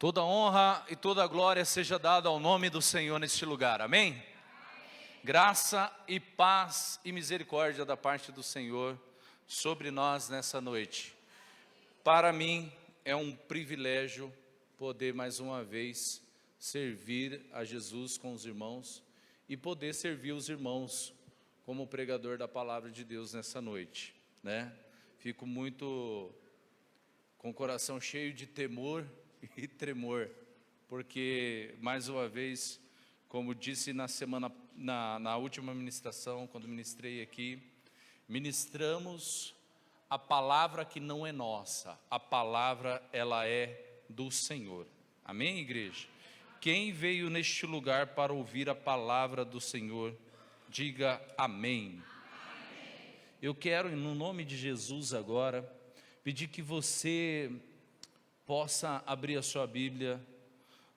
Toda honra e toda glória seja dada ao nome do Senhor neste lugar, amém? Amém? Graça e paz e misericórdia da parte do Senhor sobre nós nessa noite. Para mim é um privilégio poder mais uma vez servir a Jesus com os irmãos e poder servir os irmãos como pregador da palavra de Deus nessa noite, né? Fico muito com o coração cheio de temor e tremor, porque mais uma vez, como disse na última ministração, quando ministrei aqui, ministramos a palavra que não é nossa, a palavra ela é do Senhor, amém, igreja? Quem veio neste lugar para ouvir a palavra do Senhor, diga amém. Eu quero, no nome de Jesus agora, pedir que você possa abrir a sua Bíblia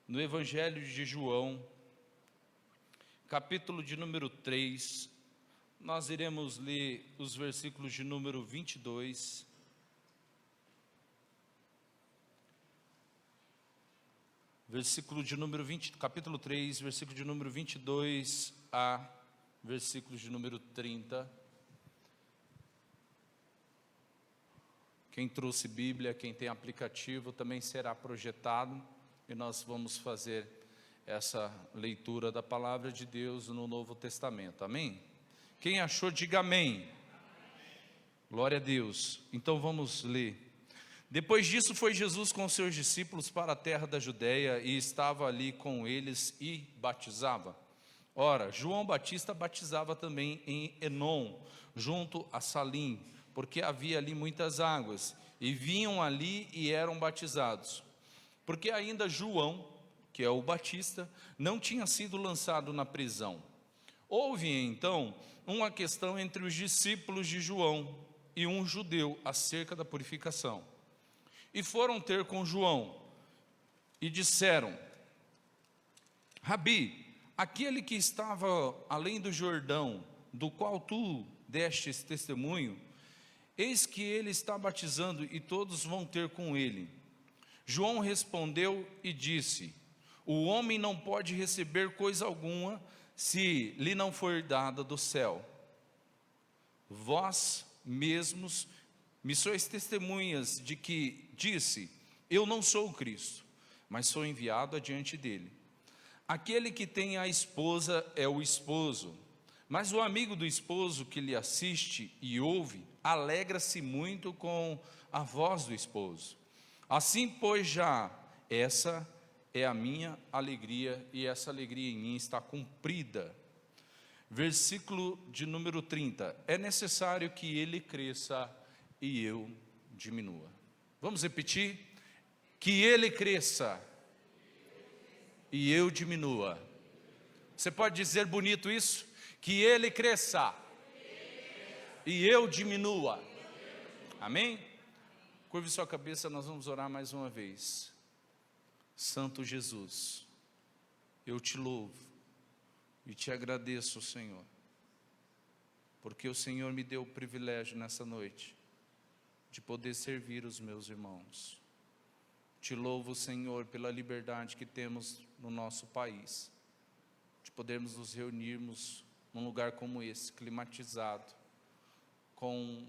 no Evangelho de João, capítulo de número 3, nós iremos ler os versículos de número 22, capítulo 3, versículo de número 22 a versículo de número 30. Quem trouxe Bíblia, quem tem aplicativo, também será projetado e nós vamos fazer essa leitura da palavra de Deus no Novo Testamento, amém? Quem achou, diga amém. Glória a Deus. Então vamos ler. Depois disso foi Jesus com seus discípulos para a terra da Judéia e estava ali com eles e batizava. Ora, João Batista batizava também em Enom, junto a Salim, porque havia ali muitas águas, e vinham ali e eram batizados. Porque ainda João, que é o Batista, não tinha sido lançado na prisão. Houve então uma questão entre os discípulos de João e um judeu acerca da purificação. E foram ter com João e disseram: Rabi, aquele que estava além do Jordão, do qual tu destes testemunho, eis que ele está batizando e todos vão ter com ele. João respondeu e disse: o homem não pode receber coisa alguma se lhe não for dada do céu. Vós mesmos me sois testemunhas de que disse: eu não sou o Cristo, mas sou enviado adiante dele. Aquele que tem a esposa é o esposo, mas o amigo do esposo que lhe assiste e ouve, alegra-se muito com a voz do esposo. Assim, pois, já essa é a minha alegria, e essa alegria em mim está cumprida. Versículo de número 30. É necessário que ele cresça e eu diminua. Vamos repetir? Que ele cresça e eu diminua. Você pode dizer bonito isso? Que ele cresça e eu diminua. Amém? Curve sua cabeça, nós vamos orar mais uma vez. Santo Jesus, eu te louvo e te agradeço, Senhor, porque o Senhor me deu o privilégio nessa noite de poder servir os meus irmãos. Te louvo, Senhor, pela liberdade que temos no nosso país, de podermos nos reunirmos num lugar como esse, climatizado, com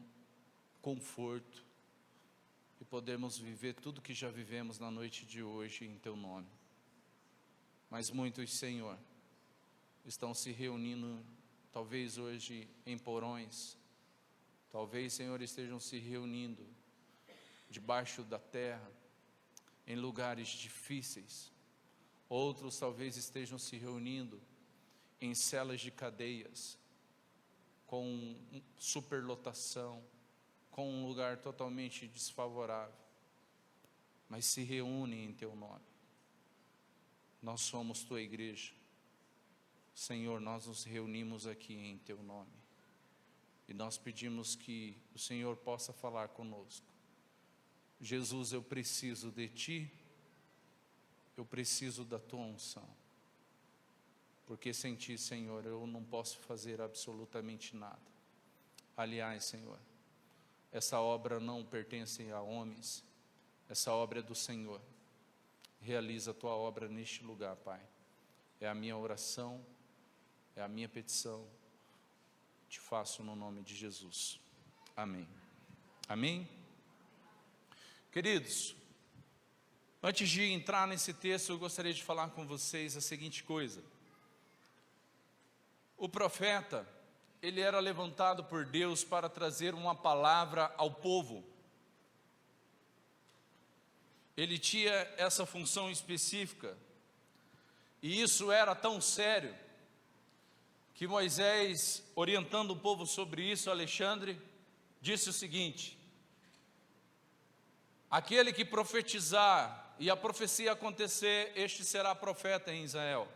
conforto, e podermos viver tudo que já vivemos na noite de hoje em Teu nome. Mas muitos, Senhor, estão se reunindo, talvez hoje em porões, talvez, Senhor, estejam se reunindo debaixo da terra, em lugares difíceis. Outros talvez estejam se reunindo em celas de cadeias, com superlotação, com um lugar totalmente desfavorável, mas se reúnem em Teu nome. Nós somos Tua igreja, Senhor, nós nos reunimos aqui em Teu nome, e nós pedimos que o Senhor possa falar conosco. Jesus, eu preciso de Ti, eu preciso da Tua unção, porque sem Ti, Senhor, eu não posso fazer absolutamente nada. Aliás, Senhor, essa obra não pertence a homens, essa obra é do Senhor. realiza a tua obra neste lugar, Pai. É a minha oração, é a minha petição. Te faço no nome de Jesus. Amém. Amém? Queridos, antes de entrar nesse texto, eu gostaria de falar com vocês a seguinte coisa. O profeta, ele era levantado por Deus para trazer uma palavra ao povo. Ele tinha essa função específica. E isso era tão sério, que Moisés, orientando o povo sobre isso, Alexandre, disse o seguinte: aquele que profetizar e a profecia acontecer, este será profeta em Israel.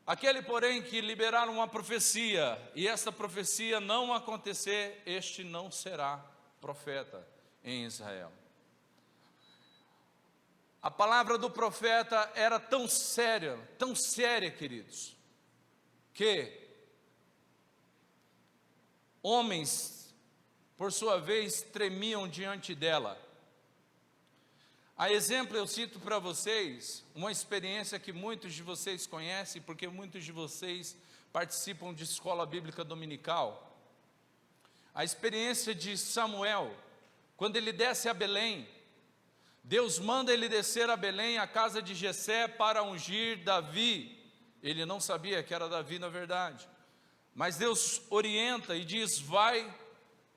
Aquele, porém, que liberar uma profecia e essa profecia não acontecer, este não será profeta em Israel. A palavra do profeta era tão séria, queridos, que homens, por sua vez, tremiam diante dela. A exemplo, eu cito para vocês uma experiência que muitos de vocês conhecem, porque muitos de vocês participam de escola bíblica dominical. A experiência de Samuel, quando ele desce a Belém. Deus manda ele descer a Belém, a casa de Jessé, para ungir Davi. Ele não sabia que era Davi na verdade, mas Deus orienta e diz: vai,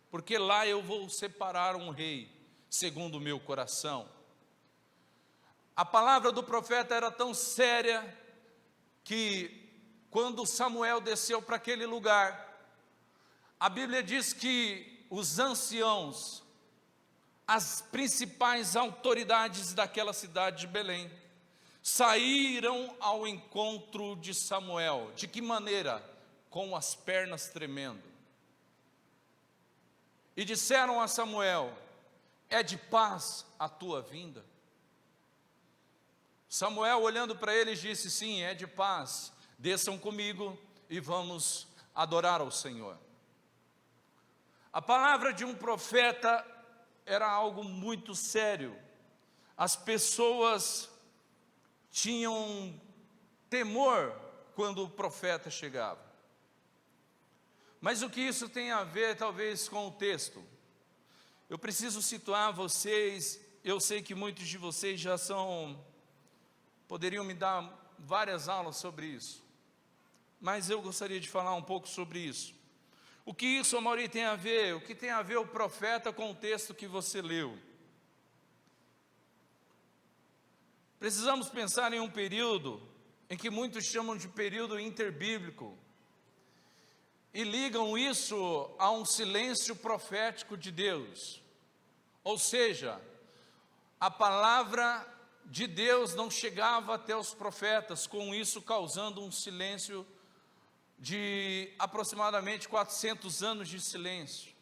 porque lá eu vou separar um rei, segundo o meu coração. A palavra do profeta era tão séria, que quando Samuel desceu para aquele lugar, a Bíblia diz que os anciãos, as principais autoridades daquela cidade de Belém, saíram ao encontro de Samuel. De que maneira? Com as pernas tremendo. E disseram a Samuel: é de paz a tua vinda? Samuel, olhando para eles, disse: sim, é de paz, desçam comigo e vamos adorar ao Senhor. A palavra de um profeta era algo muito sério. As pessoas tinham temor quando o profeta chegava. Mas o que isso tem a ver, talvez, com o texto? Eu preciso situar vocês. Eu sei que muitos de vocês já poderiam me dar várias aulas sobre isso, mas eu gostaria de falar um pouco sobre isso. O que isso, Amaury, tem a ver? O que tem a ver o profeta com o texto que você leu? Precisamos pensar em um período em que muitos chamam de período interbíblico e ligam isso a um silêncio profético de Deus. Ou seja, a palavra de Deus não chegava até os profetas, com isso causando um silêncio de aproximadamente 400 anos de silêncio.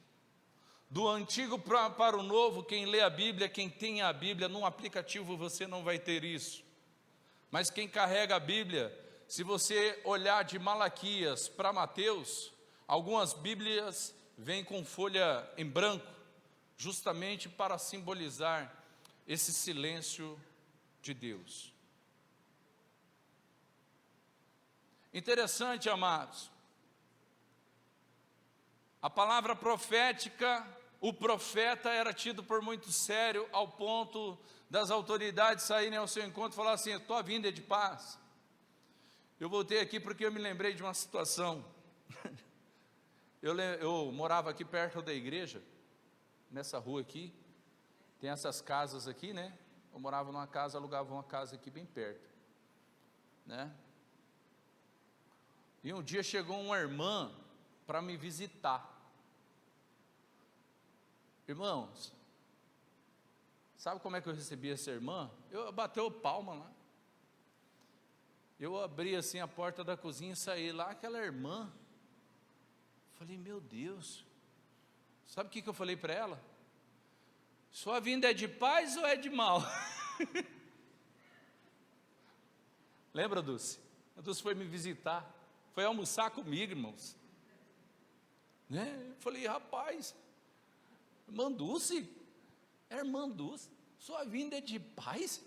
Do antigo para o novo, quem lê a Bíblia, quem tem a Bíblia, num aplicativo você não vai ter isso. Mas quem carrega a Bíblia, se você olhar de Malaquias para Mateus, algumas Bíblias vêm com folha em branco, justamente para simbolizar esse silêncio de Deus. Interessante, amados, a palavra profética, o profeta era tido por muito sério, ao ponto das autoridades saírem ao seu encontro e falar assim: a tua vinda é de paz. Eu voltei aqui porque eu me lembrei de uma situação. Eu morava aqui perto da igreja, nessa rua aqui, tem essas casas aqui, né? Eu morava numa casa, alugava uma casa aqui bem perto, né? E um dia chegou uma irmã para me visitar. Irmãos, sabe como é que eu recebi essa irmã? Eu bateu palma lá. Eu abri assim a porta da cozinha e saí lá, aquela irmã. Falei: meu Deus. Sabe o que eu falei para ela? Sua vinda é de paz ou é de mal? Lembra, Dulce? A Dulce foi me visitar, foi almoçar comigo, irmãos, né? Eu falei: rapaz, irmã Dulce, sua vinda é de paz?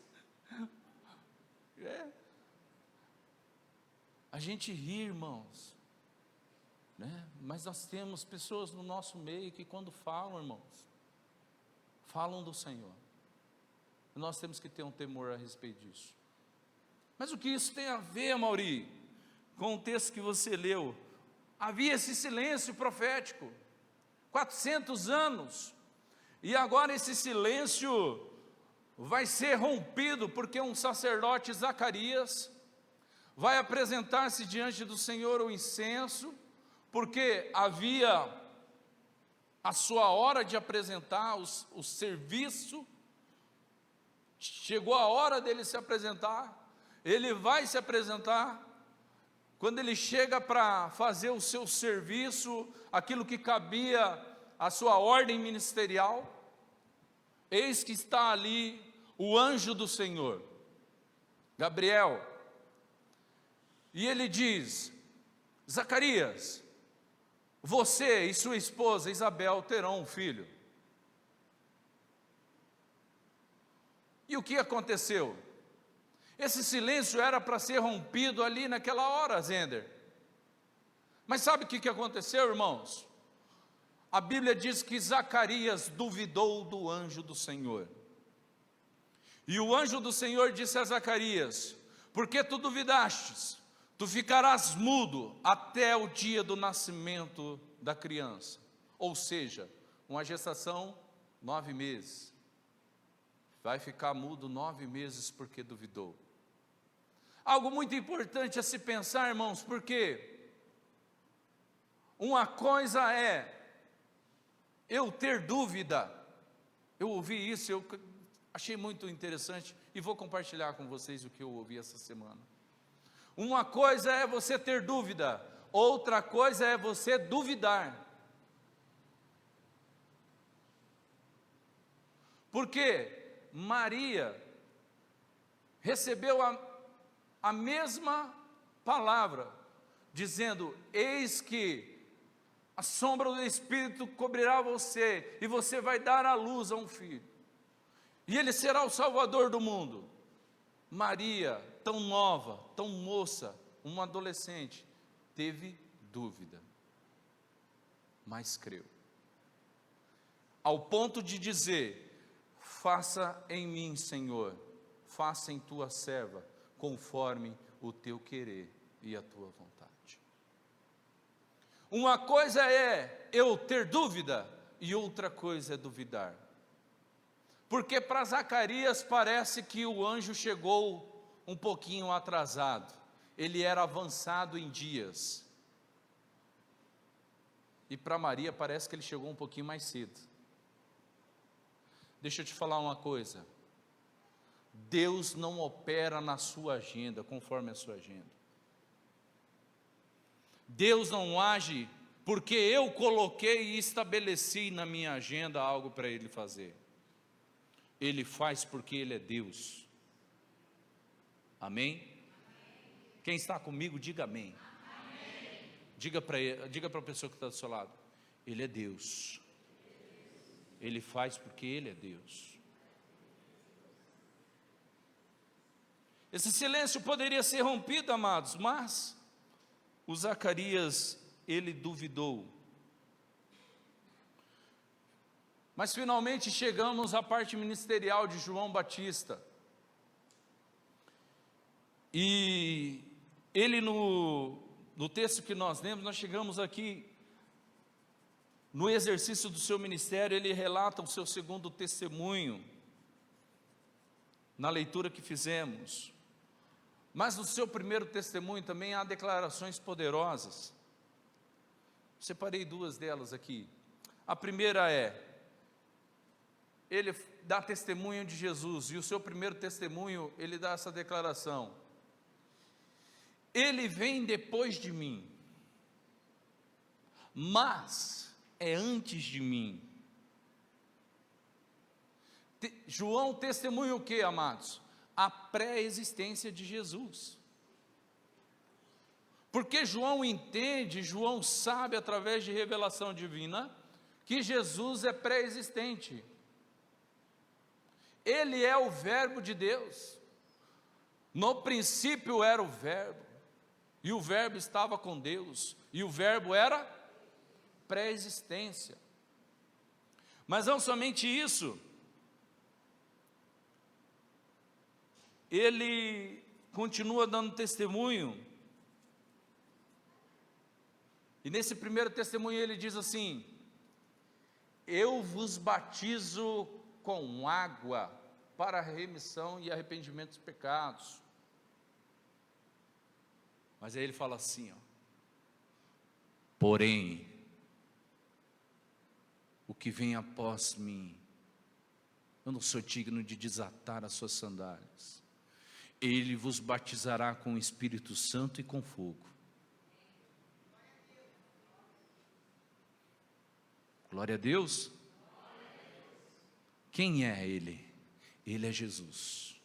gente ri, irmãos, né? Mas nós temos pessoas no nosso meio que quando falam, irmãos, falam do Senhor. Nós temos que ter um temor a respeito disso. Mas o que isso tem a ver, Mauri, com o texto que você leu? Havia esse silêncio profético, 400 anos, e agora esse silêncio vai ser rompido, porque um sacerdote, Zacarias, vai apresentar-se diante do Senhor o incenso, porque havia a sua hora de apresentar o serviço, chegou a hora dele se apresentar, ele vai se apresentar. Quando ele chega para fazer o seu serviço, aquilo que cabia à sua ordem ministerial, eis que está ali o anjo do Senhor, Gabriel, e ele diz: Zacarias, você e sua esposa Isabel terão um filho. E o que aconteceu? Esse silêncio era para ser rompido ali naquela hora, Zender. Mas sabe o que aconteceu, irmãos? A Bíblia diz que Zacarias duvidou do anjo do Senhor. E o anjo do Senhor disse a Zacarias: porque tu duvidastes, tu ficarás mudo até o dia do nascimento da criança. Ou seja, uma gestação, 9 meses. Vai ficar mudo 9 meses porque duvidou. Algo muito importante a se pensar, irmãos, porque uma coisa é eu ter dúvida. Eu ouvi isso, eu achei muito interessante e vou compartilhar com vocês o que eu ouvi essa semana. Uma coisa é você ter dúvida, outra coisa é você duvidar. Porque Maria recebeu a mesma palavra, dizendo: eis que a sombra do Espírito cobrirá você, e você vai dar à luz a um filho, e ele será o Salvador do mundo. Maria, tão nova, tão moça, uma adolescente, teve dúvida, mas creu, ao ponto de dizer: faça em mim, Senhor, faça em tua serva, conforme o teu querer e a tua vontade. Uma coisa é eu ter dúvida, e outra coisa é duvidar. Porque para Zacarias parece que o anjo chegou um pouquinho atrasado, ele era avançado em dias. E para Maria parece que ele chegou um pouquinho mais cedo. Deixa eu te falar uma coisa: Deus não opera na sua agenda, conforme a sua agenda. Deus não age porque eu coloquei e estabeleci na minha agenda algo para Ele fazer. Ele faz porque Ele é Deus. Amém? Quem está comigo, diga amém. Amém. Diga para a pessoa que está do seu lado: Ele é Deus. Ele faz porque Ele é Deus. Esse silêncio poderia ser rompido, amados, mas o Zacarias, ele duvidou. Mas finalmente chegamos à parte ministerial de João Batista. E ele no texto que nós lemos, nós chegamos aqui, no exercício do seu ministério, ele relata o seu segundo testemunho, na leitura que fizemos. Mas no seu primeiro testemunho também há declarações poderosas. Separei 2 delas aqui. A primeira é, ele dá testemunho de Jesus, e o seu primeiro testemunho, ele dá essa declaração: ele vem depois de mim, mas é antes de mim. João testemunha o que, amados? A pré-existência de Jesus. Porque João entende, João sabe através de revelação divina, que Jesus é pré-existente. Ele é o verbo de Deus. No princípio era o verbo. e o Verbo estava com Deus, e o Verbo era pré-existência. Mas não somente isso, ele continua dando testemunho, e nesse primeiro testemunho ele diz assim: eu vos batizo com água para a remissão e arrependimento dos pecados. Mas aí ele fala assim, ó: porém, o que vem após mim, eu não sou digno de desatar as suas sandálias. Ele vos batizará com o Espírito Santo e com fogo. Glória a Deus. Quem é Ele? Ele é Jesus.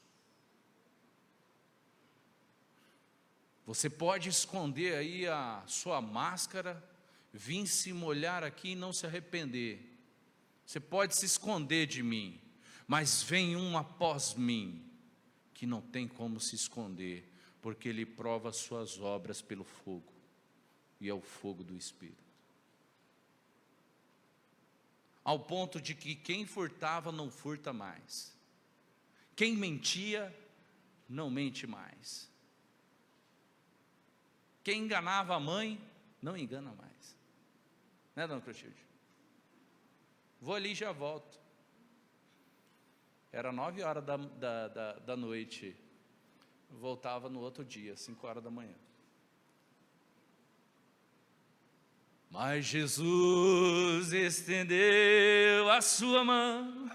Você pode esconder aí a sua máscara, vir se molhar aqui e não se arrepender. Você pode se esconder de mim, mas vem um após mim, que não tem como se esconder, porque ele prova as suas obras pelo fogo, e é o fogo do Espírito. Ao ponto de que quem furtava não furta mais, quem mentia não mente mais, quem enganava a mãe não engana mais, né, dona Clotilde? Vou ali e já volto. Era 9 horas da noite, voltava no outro dia, 5 horas da manhã. Mas Jesus estendeu a sua mão.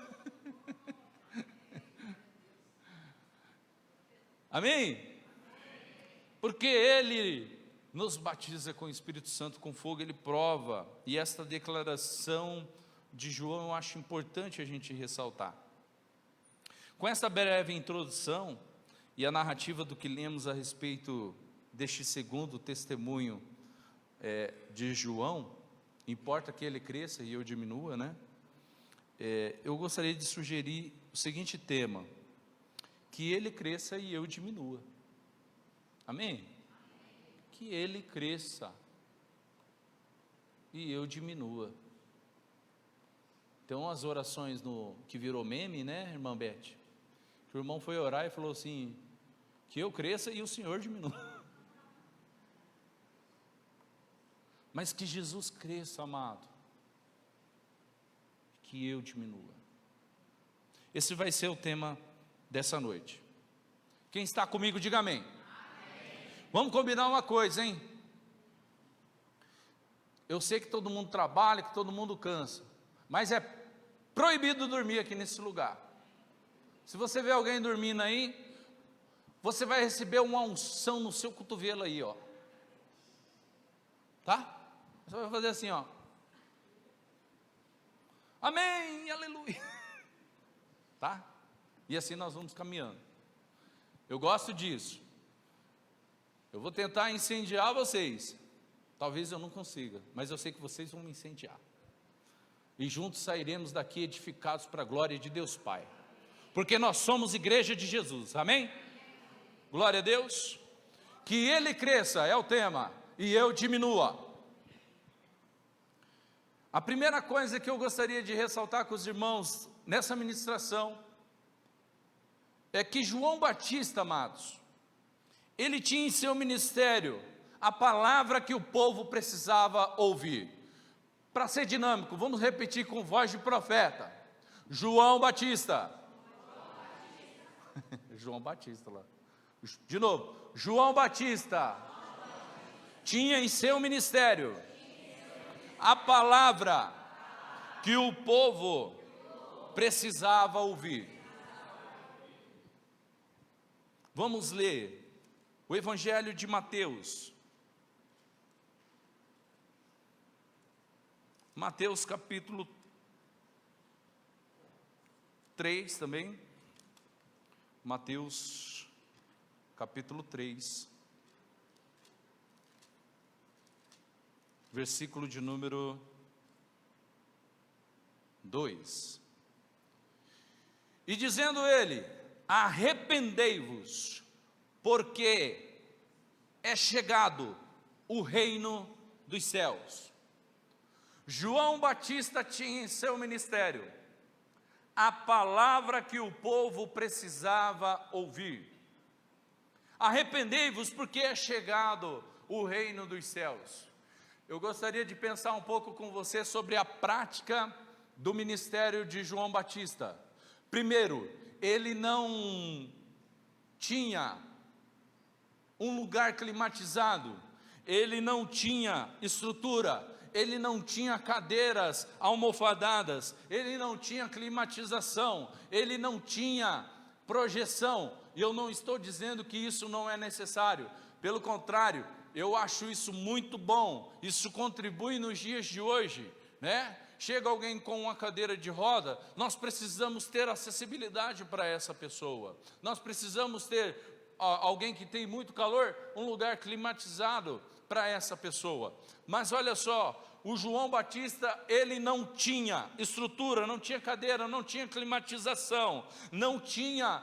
Amém? Porque Ele nos batiza com o Espírito Santo, com fogo, Ele prova. E esta declaração de João eu acho importante a gente ressaltar. Com esta breve introdução e a narrativa do que lemos a respeito deste segundo testemunho de João, importa que ele cresça e eu diminua, né? Eu gostaria de sugerir o seguinte tema: que ele cresça e eu diminua. Amém? Que ele cresça e eu diminua. Então as orações que virou meme, né, irmã Beth? Que o irmão foi orar e falou assim: que eu cresça e o Senhor diminua. Mas que Jesus cresça, amado, que eu diminua. Esse vai ser o tema dessa noite. Quem está comigo, diga amém. Amém. Vamos combinar uma coisa, hein? Eu sei que todo mundo trabalha, que todo mundo cansa, mas é proibido dormir aqui nesse lugar. Se você vê alguém dormindo aí, você vai receber uma unção no seu cotovelo aí, ó. Tá? Você vai fazer assim, ó. Amém, aleluia. Tá? E assim nós vamos caminhando. Eu gosto disso. Eu vou tentar incendiar vocês. Talvez eu não consiga, mas eu sei que vocês vão me incendiar. E juntos sairemos daqui edificados para a glória de Deus Pai. Porque nós somos igreja de Jesus, amém? Glória a Deus. Que Ele cresça é o tema, e eu diminua. A primeira coisa que eu gostaria de ressaltar com os irmãos nessa ministração é que João Batista, amados, ele tinha em seu ministério a palavra que o povo precisava ouvir. Para ser dinâmico, vamos repetir com voz de profeta. João Batista. João Batista lá. De novo, João Batista tinha em seu ministério a palavra que o povo precisava ouvir. Vamos ler o Evangelho de Mateus. Mateus capítulo 3 também. Mateus capítulo 3. Versículo de número 2. E dizendo ele: arrependei-vos, porque é chegado o reino dos céus. João Batista tinha em seu ministério a palavra que o povo precisava ouvir. Arrependei-vos, porque é chegado o reino dos céus. Eu gostaria de pensar um pouco com você sobre a prática do ministério de João Batista. Primeiro, ele não tinha um lugar climatizado, ele não tinha estrutura, ele não tinha cadeiras almofadadas, ele não tinha climatização, ele não tinha projeção. E eu não estou dizendo que isso não é necessário, pelo contrário, eu acho isso muito bom, isso contribui nos dias de hoje, né? Chega alguém com uma cadeira de roda, nós precisamos ter acessibilidade para essa pessoa, nós precisamos ter alguém que tem muito calor, um lugar climatizado para essa pessoa. Mas olha só, o João Batista, ele não tinha estrutura, não tinha cadeira, não tinha climatização, não tinha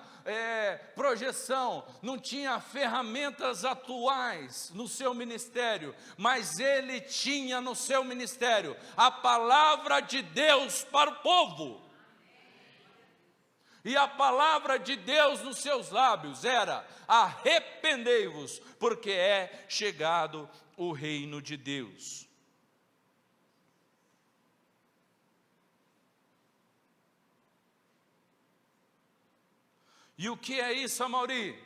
projeção, não tinha ferramentas atuais no seu ministério, mas ele tinha no seu ministério a palavra de Deus para o povo. E a palavra de Deus nos seus lábios era: arrependei-vos, porque é chegado o reino de Deus. E o que é isso, Amaury?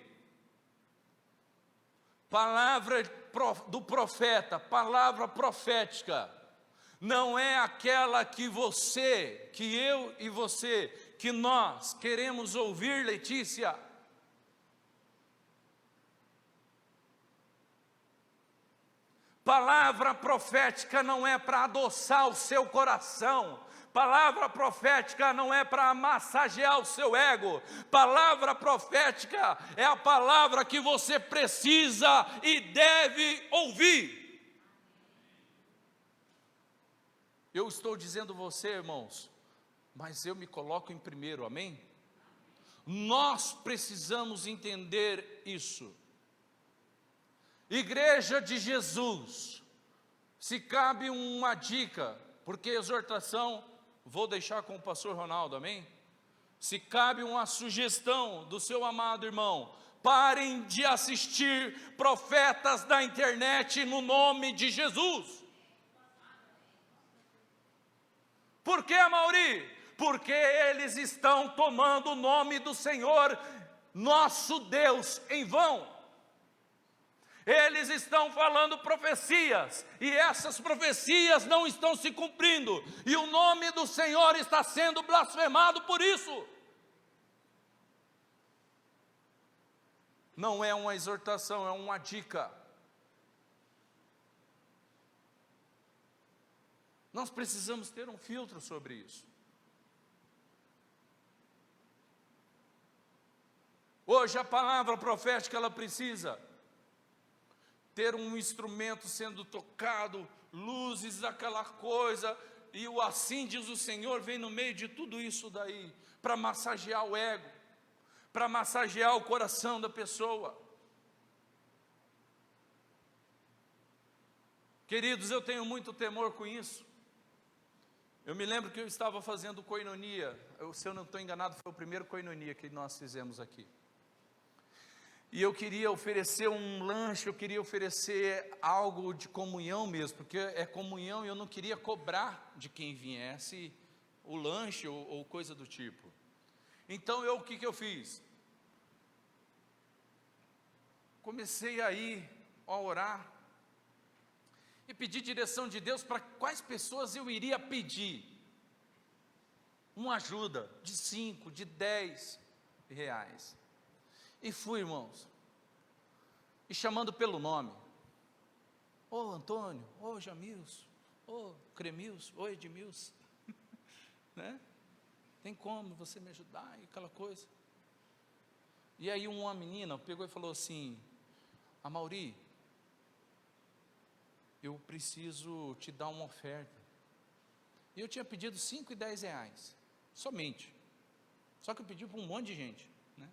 Palavra do profeta, palavra profética, não é aquela que você, que eu e você, que nós queremos ouvir, Letícia. Palavra profética não é para adoçar o seu coração. Palavra profética não é para massagear o seu ego. Palavra profética é a palavra que você precisa e deve ouvir. Eu estou dizendo você, irmãos, mas eu me coloco em primeiro, amém? Nós precisamos entender isso. Igreja de Jesus, se cabe uma dica, porque exortação vou deixar com o pastor Ronaldo, amém? Se cabe uma sugestão do seu amado irmão: parem de assistir profetas da internet no nome de Jesus. Por que, Amaury? Porque eles estão tomando o nome do Senhor, nosso Deus, em vão. Eles estão falando profecias, e essas profecias não estão se cumprindo, e o nome do Senhor está sendo blasfemado por isso. Não é uma exortação, é uma dica. Nós precisamos ter um filtro sobre isso. Hoje a palavra profética, ela precisa ter um instrumento sendo tocado, luzes, aquela coisa, e o assim diz o Senhor vem no meio de tudo isso daí, para massagear o ego, para massagear o coração da pessoa. Queridos, eu tenho muito temor com isso. Eu me lembro que eu estava fazendo coinonia, se eu não estou enganado, foi o primeiro coinonia que nós fizemos aqui. E eu queria oferecer um lanche, eu queria oferecer algo de comunhão mesmo, porque é comunhão e eu não queria cobrar de quem viesse o lanche ou coisa do tipo. Então o que eu fiz? Comecei aí a orar e pedir direção de Deus para quais pessoas eu iria pedir uma ajuda de 5, de 10 reais. E fui, irmãos, e chamando pelo nome: ô Antônio, ô Jamilson, ô Cremilson, ô Edmilson, né? Tem como você me ajudar e aquela coisa. E aí uma menina pegou e falou assim: Amaury, eu preciso te dar uma oferta. E eu tinha pedido 5 e 10 reais, somente. Só que eu pedi para um monte de gente, né?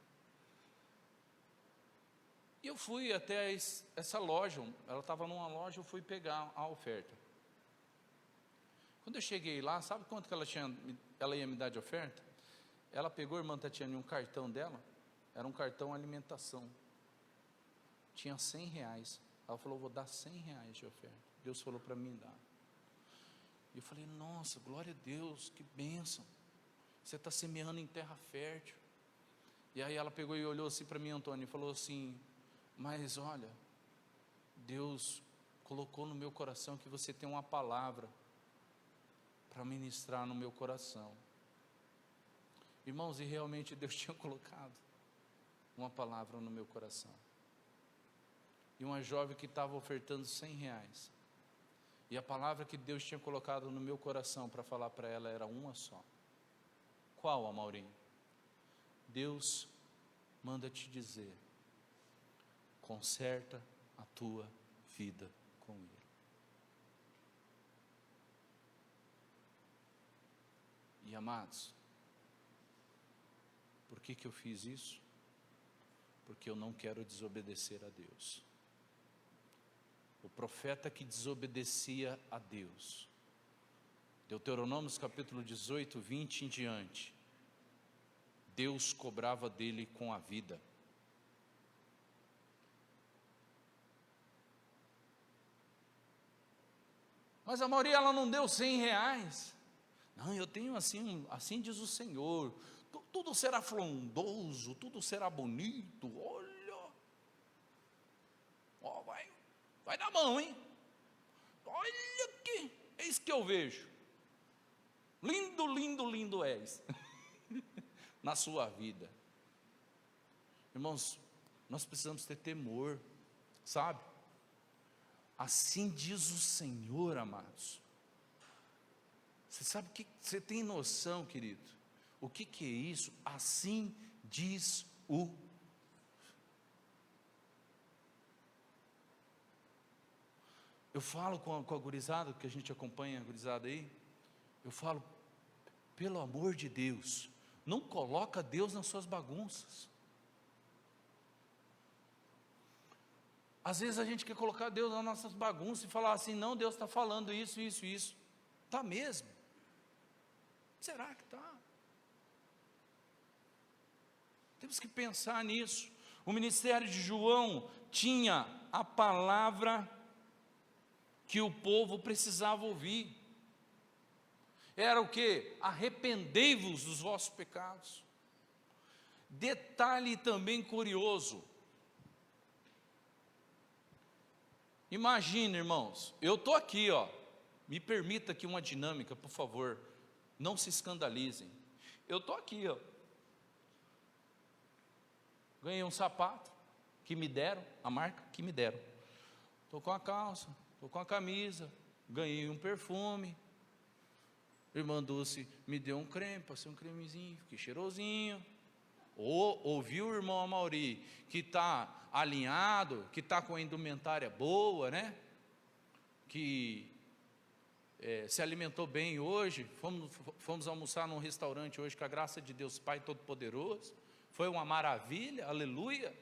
E eu fui até essa loja, ela estava numa loja, eu fui pegar a oferta. Quando eu cheguei lá, sabe quanto que ela ia me dar de oferta? Ela pegou, irmã Tatiane, um cartão dela, era um cartão alimentação, tinha R$100, ela falou, vou dar R$100 de oferta, Deus falou para mim dar. E eu falei, nossa, glória a Deus, que bênção, você está semeando em terra fértil. E aí ela pegou e olhou assim para mim, Antônio, e falou assim, mas olha, Deus colocou no meu coração que você tem uma palavra para ministrar no meu coração. Irmãos, e realmente Deus tinha colocado uma palavra no meu coração. E uma jovem que estava ofertando R$100. E a palavra que Deus tinha colocado no meu coração para falar para ela era uma só. Qual, Amaurinho? Deus manda te dizer, conserta a tua vida com Ele. E amados, por que eu fiz isso? Porque eu não quero desobedecer a Deus. O profeta que desobedecia a Deus, Deuteronômio capítulo 18, 20 em diante, Deus cobrava dele com a vida. Mas a Maria, ela não deu R$100. Não, eu tenho assim diz o Senhor, tudo será frondoso, tudo será bonito, olha, ó, vai na mão, hein? Olha aqui, é isso que eu vejo. Lindo, lindo, lindo és na sua vida. Irmãos, nós precisamos ter temor, sabe? Assim diz o Senhor, amados. Você sabe que você tem noção, querido? O que é isso? Assim diz o. Eu falo com a gurizada, que a gente acompanha a gurizada aí. Eu falo, pelo amor de Deus, não coloca Deus nas suas bagunças. Às vezes a gente quer colocar Deus nas nossas bagunças e falar assim, não, Deus está falando isso, isso, isso. Está mesmo? Será que está? Temos que pensar nisso. O ministério de João tinha a palavra que o povo precisava ouvir. Era o que? Arrependei-vos dos vossos pecados. Detalhe também curioso. Imagina, irmãos, eu estou aqui, ó. Me permita aqui uma dinâmica, por favor. Não se escandalizem. Eu estou aqui, ó. Ganhei um sapato que me deram, a marca que me deram. Estou com a calça, estou com a camisa, ganhei um perfume. Irmã Dulce me deu um creme, passei um cremezinho, fiquei cheirosinho. Ouviu o irmão Amauri, que está alinhado, que está com a indumentária boa, né? Que se alimentou bem hoje. Fomos almoçar num restaurante hoje, com a graça de Deus Pai Todo-Poderoso. Foi uma maravilha, aleluia.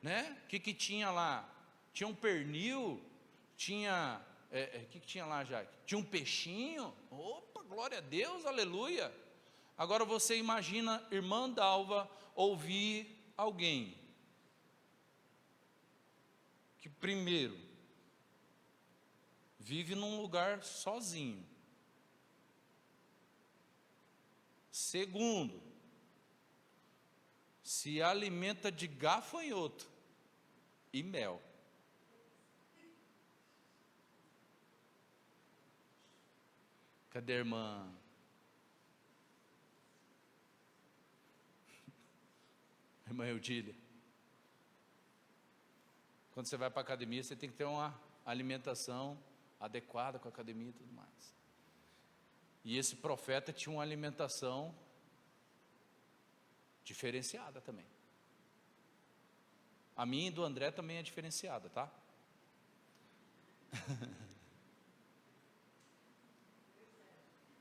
Né? O que tinha lá? Tinha um pernil, tinha... O que tinha lá, Jaque? Tinha um peixinho. Opa, glória a Deus, aleluia. Agora você imagina, irmã Dalva, ouvir alguém que primeiro vive num lugar sozinho. Segundo, se alimenta de gafanhoto e mel. Cadê a irmã? Irmã Eudília. Quando você vai para a academia, você tem que ter uma alimentação adequada com a academia e tudo mais. E esse profeta tinha uma alimentação diferenciada também. A minha e do André também é diferenciada, tá?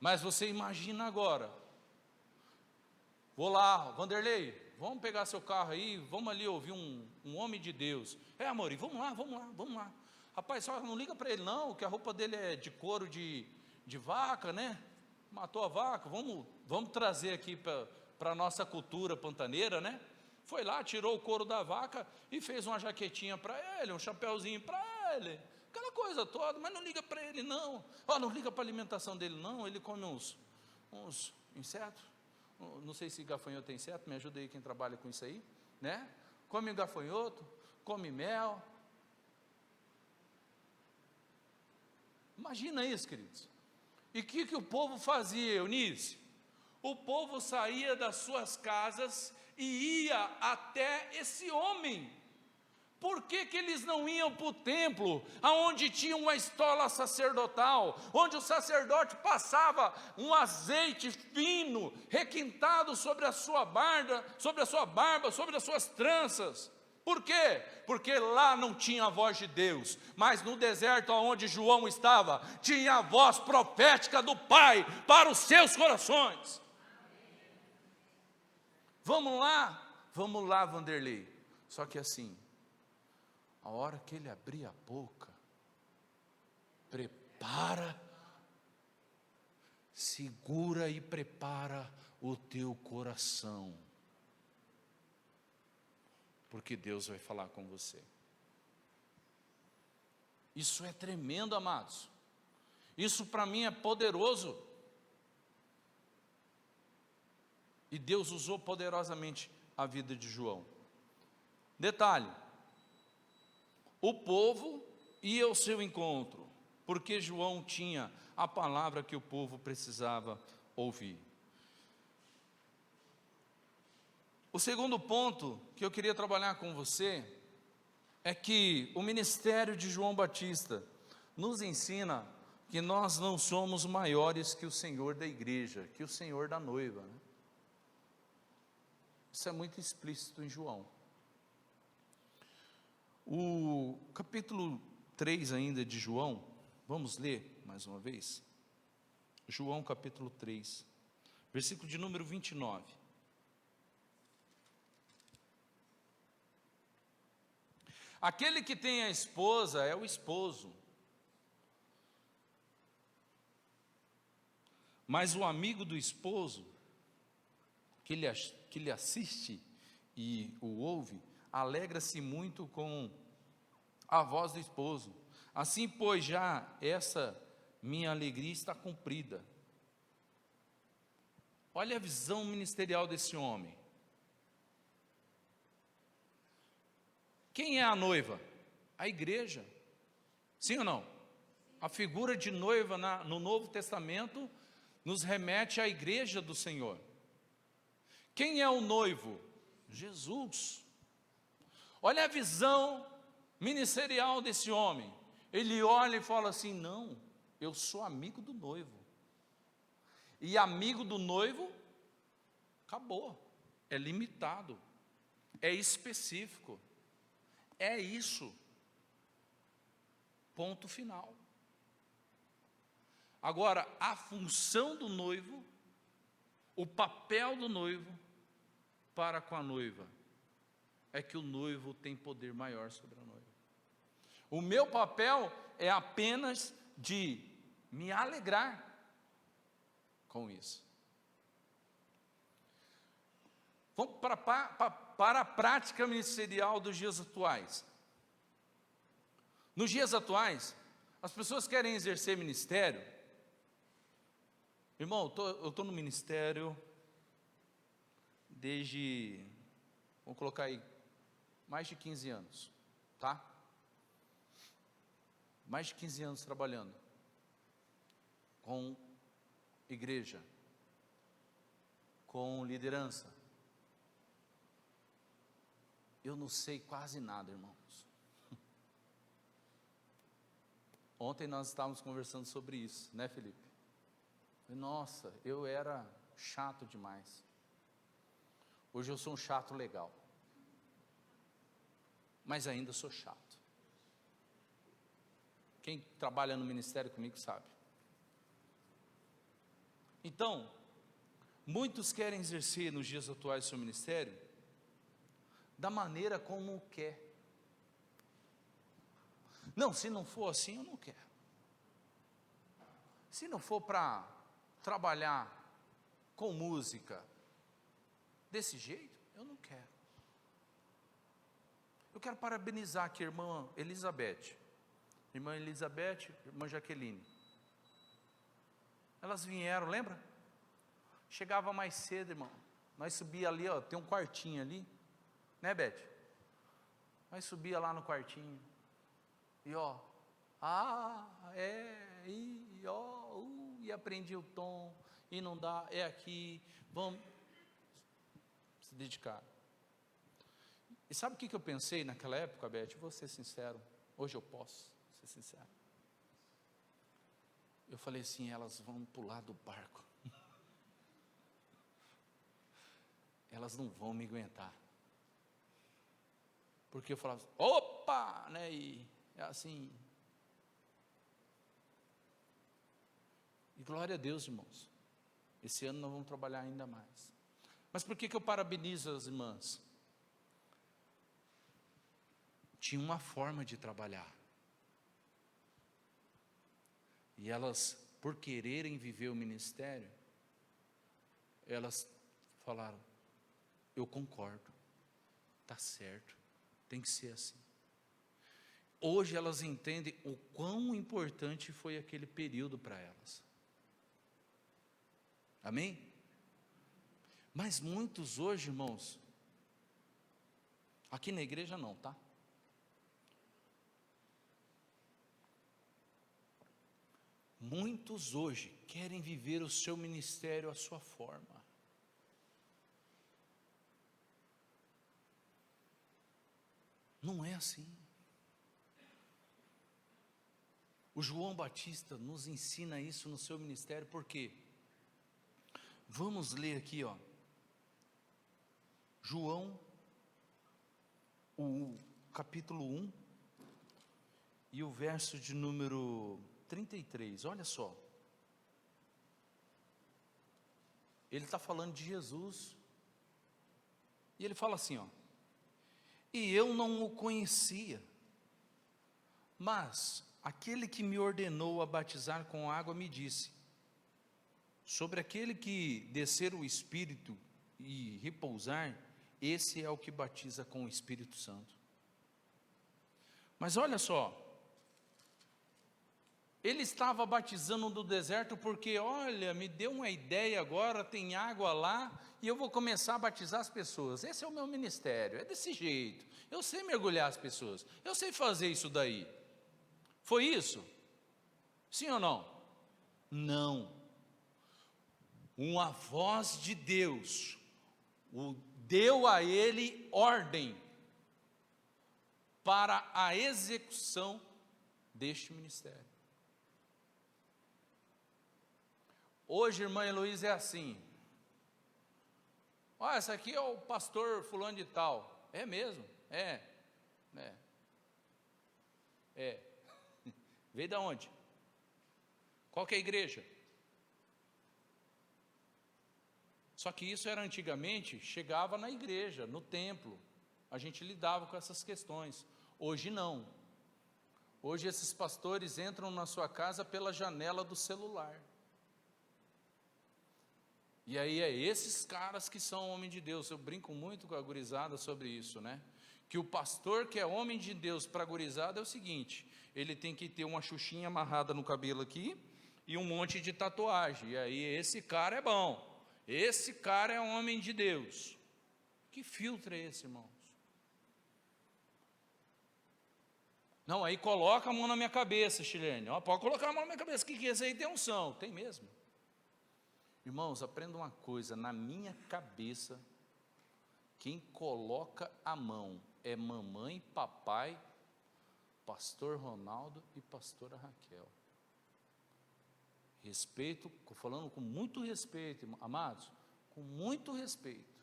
Mas você imagina agora, vou lá, Vanderlei, vamos pegar seu carro aí, vamos ali ouvir um homem de Deus. Amor, vamos lá. Rapaz, só não liga para ele não, que a roupa dele é de couro de vaca, né? Matou a vaca, vamos trazer aqui para a nossa cultura pantaneira, né? Foi lá, tirou o couro da vaca e fez uma jaquetinha para ele, um chapéuzinho para ele, aquela coisa toda, mas não liga para ele não. Não liga para a alimentação dele não, ele come uns insetos, não sei se gafanhoto tem inseto, me ajuda aí quem trabalha com isso aí, né? Come gafanhoto, come mel. Imagina isso, queridos. E o que o povo fazia, Eunice? O povo saía das suas casas e ia até esse homem. Por que eles não iam para o templo, aonde tinha uma estola sacerdotal, onde o sacerdote passava um azeite fino, requintado sobre a sua barba, sobre as suas tranças? Por quê? Porque lá não tinha a voz de Deus, mas no deserto onde João estava, tinha a voz profética do Pai para os seus corações. Vamos lá, Vanderlei. Só que assim, a hora que ele abrir a boca, segura e prepara o teu coração, porque Deus vai falar com você. Isso é tremendo, amados. Isso para mim é poderoso. E Deus usou poderosamente a vida de João. Detalhe: o povo ia ao seu encontro, porque João tinha a palavra que o povo precisava ouvir. O segundo ponto que eu queria trabalhar com você é que o ministério de João Batista nos ensina que nós não somos maiores que o Senhor da igreja, que o Senhor da noiva, né? Isso é muito explícito em João. O capítulo 3 ainda de João, vamos ler mais uma vez? João capítulo 3, versículo de número 29. Aquele que tem a esposa é o esposo, mas o amigo do esposo, que lhe assiste e o ouve, alegra-se muito com a voz do esposo. Assim, pois, já essa minha alegria está cumprida. Olha a visão ministerial desse homem. Quem é a noiva? A igreja. Sim ou não? A figura de noiva no Novo Testamento nos remete à igreja do Senhor. Quem é o noivo? Jesus. Olha a visão ministerial desse homem. Ele olha e fala assim: não, eu sou amigo do noivo. E amigo do noivo, acabou. É limitado, é específico. É isso. Ponto final. Agora, a função do noivo, o papel do noivo para com a noiva, é que o noivo tem poder maior sobre a noiva. O meu papel é apenas de me alegrar com isso. Vamos para a prática ministerial dos dias atuais. Nos dias atuais, as pessoas querem exercer ministério. Irmão, eu estou no ministério desde, vamos colocar aí, mais de 15 anos, tá? Mais de 15 anos trabalhando com igreja, com liderança. Eu não sei quase nada, irmãos. Ontem nós estávamos conversando sobre isso, né, Felipe? Nossa, eu era chato demais. Hoje eu sou um chato legal. Mas ainda sou chato. Quem trabalha no ministério comigo sabe. Então, muitos querem exercer nos dias atuais o seu ministério, da maneira como quer. Não, se não for assim, eu não quero. Se não for para trabalhar com música desse jeito, eu não quero. Eu quero parabenizar aqui a irmã Elizabeth, irmã Jaqueline. Elas vieram, lembra? Chegava mais cedo, irmão. Nós subia ali, ó, tem um quartinho ali, né, Beth? Nós subia lá no quartinho. E ó, e aprendi o tom, e não dá, é aqui, vamos se dedicar. E sabe o que eu pensei naquela época, Beth? Vou ser sincero, hoje eu posso ser sincero. Eu falei assim, elas vão pular do barco. Elas não vão me aguentar. Porque eu falava, opa, né, e assim. E glória a Deus, irmãos. Esse ano nós vamos trabalhar ainda mais. Mas por que eu parabenizo as irmãs? Tinha uma forma de trabalhar. E elas, por quererem viver o ministério, elas falaram, eu concordo, está certo, tem que ser assim. Hoje elas entendem o quão importante foi aquele período para elas. Amém? Mas muitos hoje, irmãos, aqui na igreja não, tá? Muitos hoje querem viver o seu ministério à sua forma. Não é assim. O João Batista nos ensina isso no seu ministério, por quê? Vamos ler aqui, ó. João, o capítulo 1, e o verso de número 33, olha só. Ele está falando de Jesus, e ele fala assim, ó. E eu não o conhecia, mas aquele que me ordenou a batizar com água me disse, sobre aquele que descer o Espírito e repousar, esse é o que batiza com o Espírito Santo. Mas olha só, ele estava batizando no deserto porque, olha, me deu uma ideia agora, tem água lá, e eu vou começar a batizar as pessoas. Esse é o meu ministério, é desse jeito. Eu sei mergulhar as pessoas, eu sei fazer isso daí. Foi isso? Sim ou não? Não. Uma voz de Deus deu a ele ordem para a execução deste ministério. Hoje, irmã Heloísa, é assim. Olha, esse aqui é o pastor fulano de tal. É mesmo? É. Veio da onde? Qual que é a igreja? Só que isso era antigamente, chegava na igreja, no templo. A gente lidava com essas questões. Hoje não. Hoje esses pastores entram na sua casa pela janela do celular. E aí é esses caras que são homem de Deus. Eu brinco muito com a gurizada sobre isso, né? Que o pastor que é homem de Deus para a gurizada é o seguinte, ele tem que ter uma xuxinha amarrada no cabelo aqui e um monte de tatuagem. E aí esse cara é bom. Esse cara é homem de Deus. Que filtro é esse, irmãos? Não, aí coloca a mão na minha cabeça, Chilene. Pode colocar a mão na minha cabeça. O que é isso aí? Tem unção. Tem mesmo. Irmãos, aprenda uma coisa. Na minha cabeça, quem coloca a mão é mamãe, papai, pastor Ronaldo e pastora Raquel. Respeito, falando com muito respeito, amados, com muito respeito.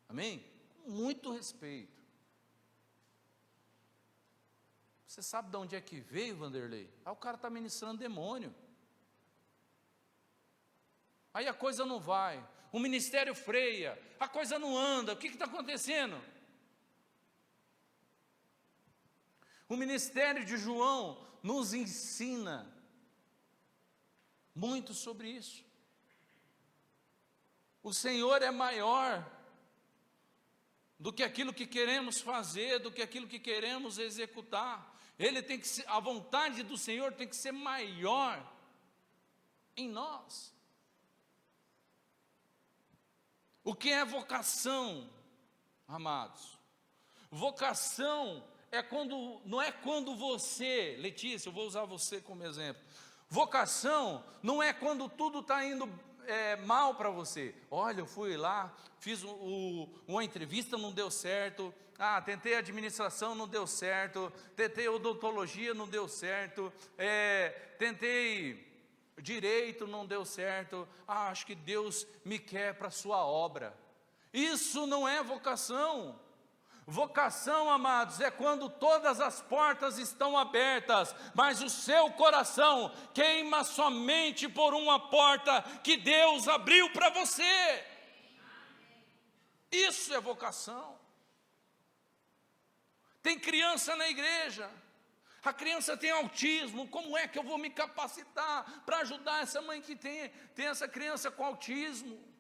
Amém? Com muito respeito. Você sabe de onde é que veio, Vanderlei? O cara está ministrando demônio. Aí a coisa não vai, o ministério freia, a coisa não anda, o que está acontecendo? O ministério de João nos ensina muito sobre isso. O Senhor é maior do que aquilo que queremos fazer, do que aquilo que queremos executar. Ele tem que ser, a vontade do Senhor tem que ser maior em nós. O que é vocação, amados? Vocação é quando, não é quando você, Letícia, eu vou usar você como exemplo. Vocação não é quando tudo está indo mal para você. Olha, eu fui lá, fiz uma entrevista, não deu certo. Tentei administração, não deu certo. Tentei odontologia, não deu certo. Tentei direito, não deu certo. Acho que Deus me quer para a sua obra. Isso não é vocação. Vocação, amados, é quando todas as portas estão abertas, mas o seu coração queima somente por uma porta que Deus abriu para você. Isso é vocação. Tem criança na igreja, a criança tem autismo. Como é que eu vou me capacitar para ajudar essa mãe que tem essa criança com autismo?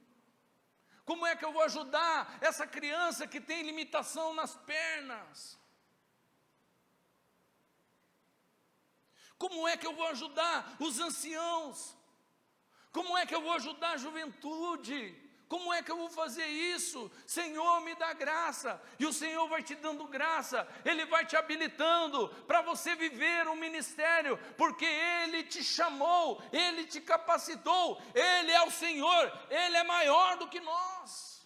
Como é que eu vou ajudar essa criança que tem limitação nas pernas? Como é que eu vou ajudar os anciãos? Como é que eu vou ajudar a juventude? Como é que eu vou fazer isso? Senhor, me dá graça. E o Senhor vai te dando graça, Ele vai te habilitando para você viver um ministério, porque Ele te chamou, Ele te capacitou, Ele é o Senhor, Ele é maior do que nós.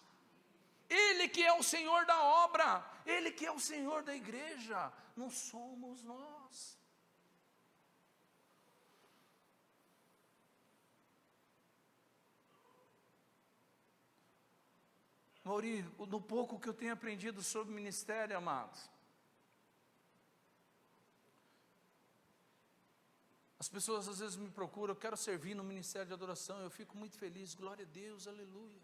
Ele que é o Senhor da obra, Ele que é o Senhor da igreja, não somos nós. Mauri, no pouco que eu tenho aprendido sobre ministério, amados, as pessoas às vezes me procuram, eu quero servir no ministério de adoração, eu fico muito feliz, glória a Deus, aleluia.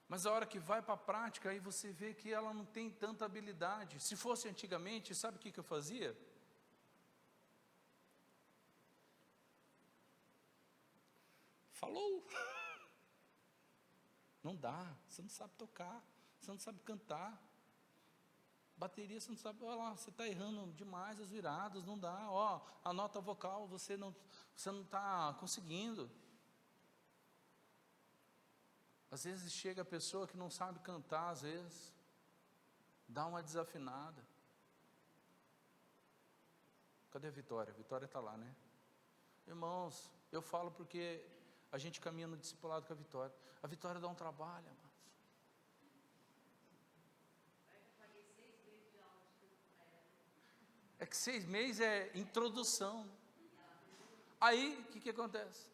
Mas a hora que vai para a prática, aí você vê que ela não tem tanta habilidade. Se fosse antigamente, sabe o que eu fazia? Falou! Não dá, você não sabe tocar, você não sabe cantar. Bateria você não sabe, olha lá, você está errando demais as viradas, não dá, a nota vocal você não está conseguindo. Às vezes chega a pessoa que não sabe cantar, às vezes, dá uma desafinada. Cadê a Vitória? A Vitória está lá, né? Irmãos, eu falo porque a gente caminha no discipulado com a Vitória. A Vitória dá um trabalho, amados. É que 6 meses é introdução. Aí, o que acontece?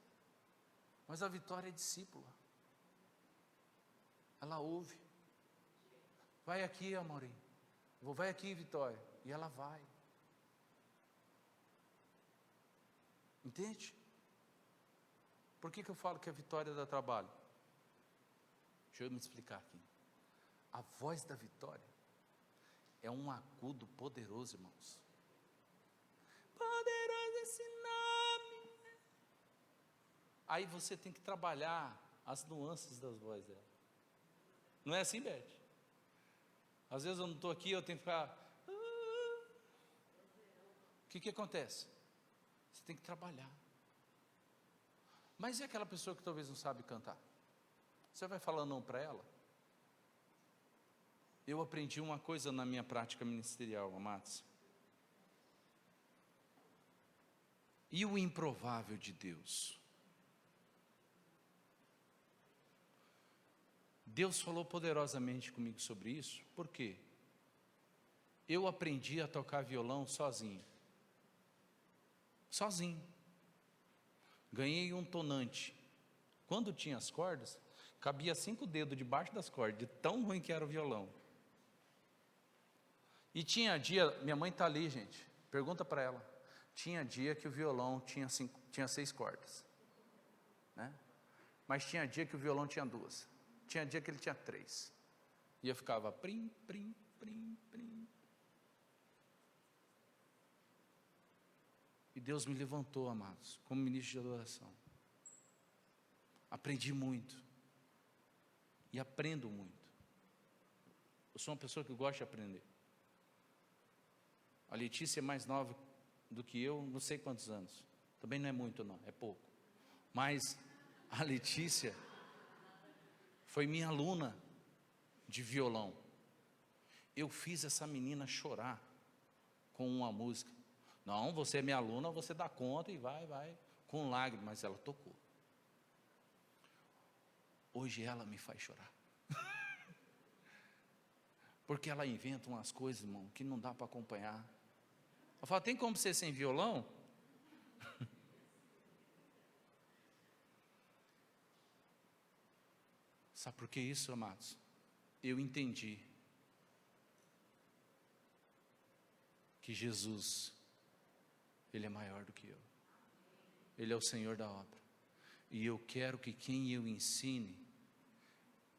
Mas a Vitória é discípula. Ela ouve. Vai aqui, Amorim. Vai aqui, Vitória. E ela vai. Entende? Por que eu falo que a Vitória dá trabalho? Deixa eu me explicar aqui. A voz da Vitória é um agudo poderoso, irmãos. Poderoso esse nome. Aí você tem que trabalhar as nuances das vozes dela. Não é assim, Beth? Às vezes eu não estou aqui, eu tenho que ficar... O que acontece? Você tem que trabalhar. Mas e aquela pessoa que talvez não sabe cantar? Você vai falar não para ela? Eu aprendi uma coisa na minha prática ministerial, amados. E o improvável de Deus? Deus falou poderosamente comigo sobre isso, por quê? Eu aprendi a tocar violão sozinho. Sozinho. Ganhei um tonante. Quando tinha as cordas, cabia 5 dedos debaixo das cordas, de tão ruim que era o violão. E tinha dia, minha mãe está ali, gente, pergunta para ela. Tinha dia que o violão tinha 6 cordas, né? Mas tinha dia que o violão tinha 2. Tinha dia que ele tinha 3. E eu ficava prim, prim, prim, prim. Deus me levantou, amados, como ministro de adoração. Aprendi muito. E aprendo muito. Eu sou uma pessoa que gosta de aprender. A Letícia é mais nova do que eu, não sei quantos anos. Também não é muito não, é pouco. Mas a Letícia foi minha aluna de violão. Eu fiz essa menina chorar com uma música. Não, você é minha aluna, você dá conta e vai, com lágrimas, mas ela tocou. Hoje ela me faz chorar. Porque ela inventa umas coisas, irmão, que não dá para acompanhar. Eu falo, tem como ser sem violão? Sabe por que isso, amados? Eu entendi que Jesus, Ele é maior do que eu. Ele é o Senhor da obra. E eu quero que quem eu ensine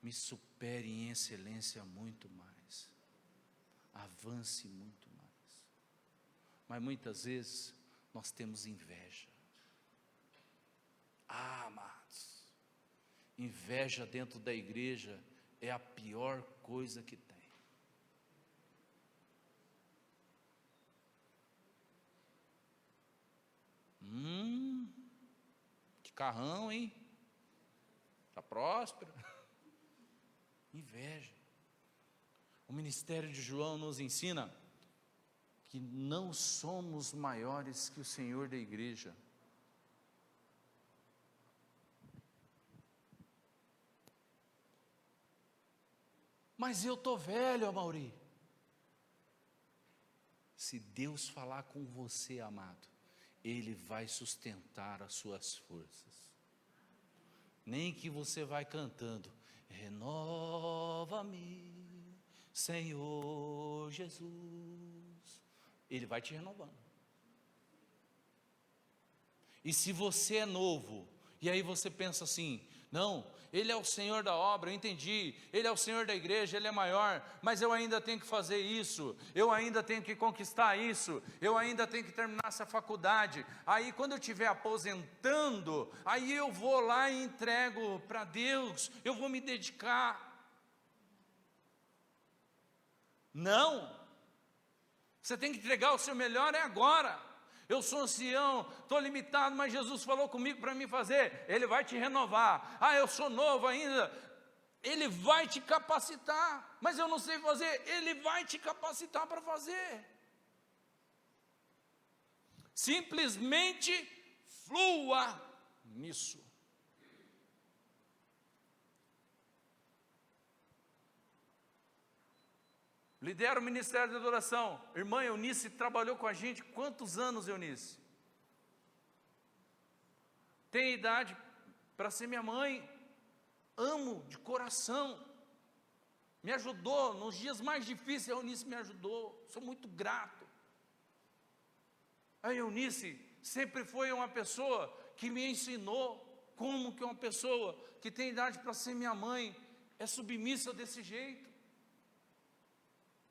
me supere em excelência muito mais. Avance muito mais. Mas muitas vezes nós temos inveja. Amados, inveja dentro da igreja é a pior coisa que tem. Que carrão, hein? Está próspero. Inveja. O ministério de João nos ensina que não somos maiores que o Senhor da igreja. Mas eu estou velho, Amaury. Se Deus falar com você, amado, Ele vai sustentar as suas forças. Nem que você vai cantando, renova-me, Senhor Jesus. Ele vai te renovando. E se você é novo, e aí você pensa assim, não, Ele é o Senhor da obra, eu entendi, Ele é o Senhor da igreja, Ele é maior, mas eu ainda tenho que fazer isso, eu ainda tenho que conquistar isso, eu ainda tenho que terminar essa faculdade, aí quando eu estiver aposentando, aí eu vou lá e entrego para Deus, eu vou me dedicar. Não, você tem que entregar o seu melhor agora. Eu sou ancião, estou limitado, mas Jesus falou comigo para me fazer. Ele vai te renovar. Ah, eu sou novo ainda. Ele vai te capacitar, mas eu não sei fazer. Ele vai te capacitar para fazer. Simplesmente flua nisso. Lidera o ministério de adoração. Irmã Eunice trabalhou com a gente quantos anos, Eunice? Tem idade para ser minha mãe. Amo de coração. Me ajudou nos dias mais difíceis. A Eunice me ajudou. Sou muito grato. A Eunice sempre foi uma pessoa que me ensinou como que uma pessoa que tem idade para ser minha mãe é submissa desse jeito.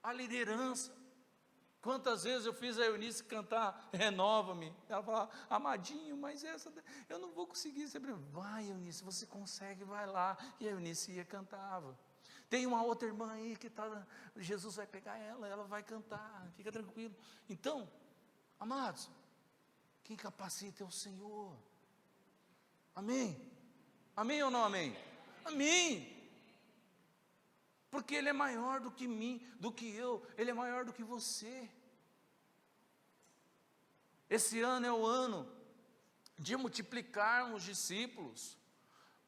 A liderança. Quantas vezes eu fiz a Eunice cantar Renova-me. Ela falava, amadinho, mas essa eu não vou conseguir. Sempre, vai Eunice, você consegue, vai lá. E a Eunice ia e cantava. Tem uma outra irmã aí que está, Jesus vai pegar ela vai cantar, fica tranquilo. Então, amados, quem capacita é o Senhor. Amém? Amém ou não amém? Amém. Porque Ele é maior do que mim, do que eu, Ele é maior do que você. Esse ano é o ano de multiplicarmos discípulos,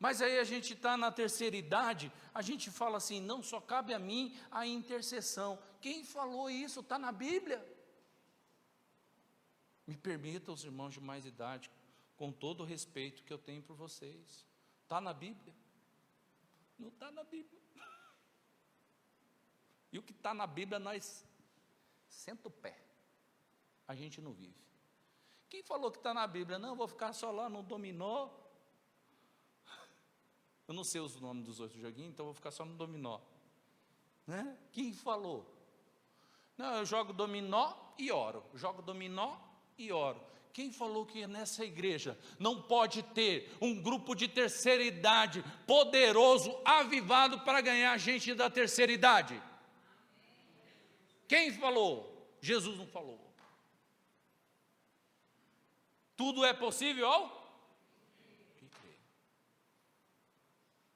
mas aí a gente está na terceira idade, a gente fala assim, não, só cabe a mim a intercessão. Quem falou isso? Está na Bíblia. Me permitam os irmãos de mais idade, com todo o respeito que eu tenho por vocês, está na Bíblia? Não está na Bíblia. E o que está na Bíblia, nós senta o pé, a gente não vive. Quem falou que está na Bíblia? Não, vou ficar só lá no dominó. Eu não sei os nomes dos outros joguinhos, então vou ficar só no dominó. Né? Quem falou? Não, eu jogo dominó e oro. Jogo dominó e oro. Quem falou que nessa igreja não pode ter um grupo de terceira idade poderoso, avivado para ganhar gente da terceira idade? Quem falou? Jesus não falou. Tudo é possível ao que crê.